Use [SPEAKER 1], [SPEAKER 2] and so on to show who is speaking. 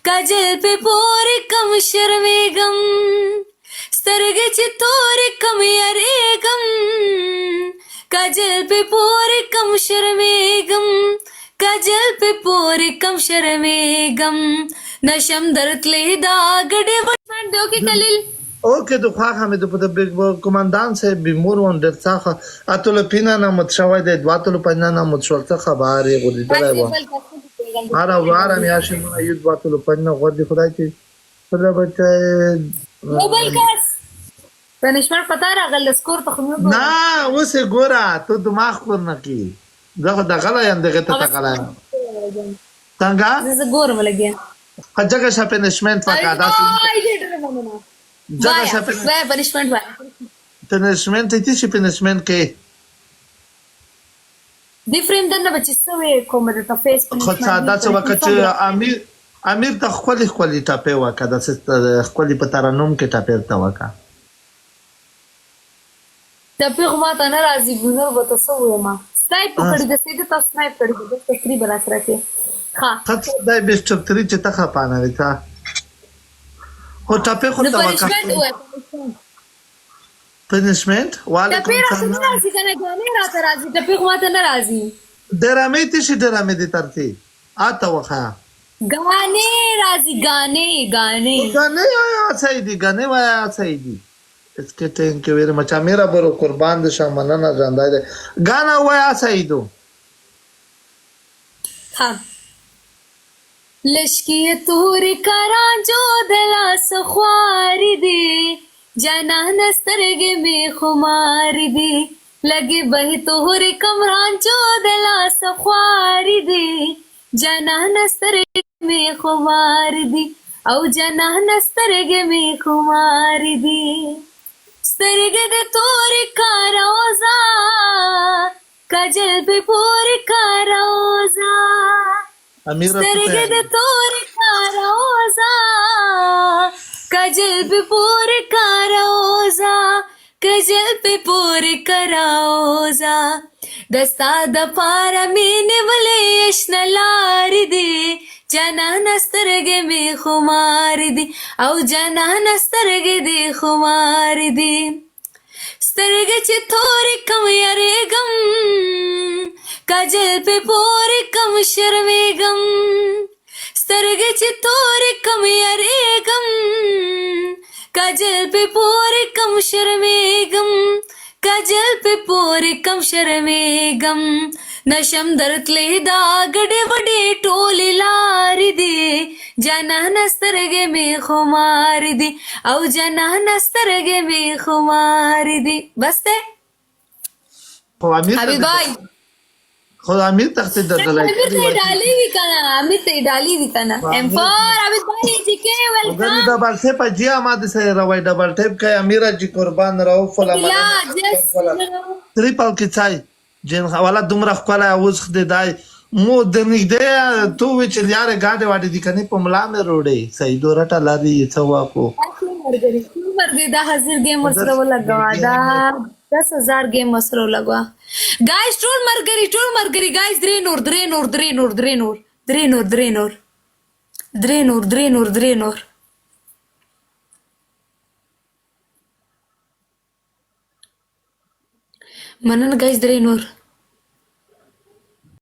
[SPEAKER 1] काजल पे पोरे कम शर्मेगम स्तरगे चितोरे कम यारेगम काजल पे पोरे कम शर्मेगम काजल पे पोरे कम शर्मेगम नशम दरतले दागड़े दो के कलिल
[SPEAKER 2] اوکې د خواخ هم د کماندان صاحب بیمور وم ډېر څخه اتلو پینا نامت شوی دی دوه اتلو پینا نامت شول څه خبر یې غوډېدلی وم هره واره میاشتې مونه یو دوه اتلو پینا غوډې خدای چې خدا بچه
[SPEAKER 1] موبایل کس پنشمنټ پتا راغل سکور ته خو
[SPEAKER 2] نه اوس یې ګوره ته دماغ خور نه کړي زه خو دغلی یم دغې ته تغلی یم څنګه
[SPEAKER 1] زه ګورم لګیا
[SPEAKER 2] ځکه شه پنشمنټ پکار داسې ځکه شه
[SPEAKER 1] پنشمنټ
[SPEAKER 2] پنشمنټ ته چې پنشمنټ کې
[SPEAKER 1] ډیفرنٹ دنه بچی سوې کومه د فیس
[SPEAKER 2] خو ساده څه وکړه چې امیر ته خپلې ټاپې وکړه داسې ښکلې په ترنم کې ټاپې ورته وکړه
[SPEAKER 1] ټاپې خو ماته نه راځي ګونر به ته څه ووایم سنایپ کړي د سیده تاسو سنایپ کړي د تقریب راسره کې ها
[SPEAKER 2] خاطر دای بیسټ تری چې تا خپانه وتا خو ټاپې خو ته وکړه پنشمنٹ
[SPEAKER 1] وعلیکم السلام راځي کنه ګونې راته راځي ټاپې خو ماته نه راځي
[SPEAKER 2] ډرامې ته شي ډرامې دي ترته آتا وخا
[SPEAKER 1] गाने राजी गाने गाने
[SPEAKER 2] गाने आया सही गाने वाया सही इसके थैंक यू वेरी मच मेरा बरो कुर्बान दे शामना ना जानदा है गाना वाया सही दो
[SPEAKER 1] हाँ लश्की तोर करा जो दिला सख्वारी दे जाना नस्तरगे में खुमारी दे लगे बही तोर कमरान जो दिला सख्वारी दे जाना नस्तरगे में खुमार दी औ जाना नस्तरगे में खुमार दी स्तरगे दे तोर कारोजा काजल पे पोर कारोजा स्तरगे दे तोर कारोजा काजल पे पोर कारोजा काजल पे पोर कारोजा दस्ता द पारा मीने वले यश्न लारी दे जाना नस्तरगे में खुमार दी औ जाना नस्तरगे दे खुमार दी स्तरगे चिथोरे कम यारे गम काजल पे पोरे कम शर्मे गम स्तरगे चिथोरे कम यारे गम काजल पे पोरे कम शर्मे गम काजल पे पोरे कम शर्मेगम नशम दरतले दागड़े वडे टोले लारी दे जाना नस्तरगे में खुमार दी औ जाना नस्तरगे में खुमार दी बस ते
[SPEAKER 2] हबीब भाई خو امیر تخت ددلای
[SPEAKER 1] امیر ته ډالۍ وکړه امیر ته ډالۍ وکړه ام فور حبیب भाई जी के वेलकम
[SPEAKER 2] डबल ټیپ جیا ما د سره روي ډبل ټیپ کوي امیر جی قربان راو فلا
[SPEAKER 1] لا جس
[SPEAKER 2] تریپل کې چای جن حواله دومره خپل اوس خدای دای مو د نګدې تو چې یار غاډه واټې دي کني په ملا مې روړې صحیح دورټه لاري څه واکو
[SPEAKER 1] مرګي دا حاضر گیم مسرو لگوا دا 10,000 گیم مسرو لگوا गाइस टोल मरगरी गाइस द्रेनोर मनन गाइस द्रेनोर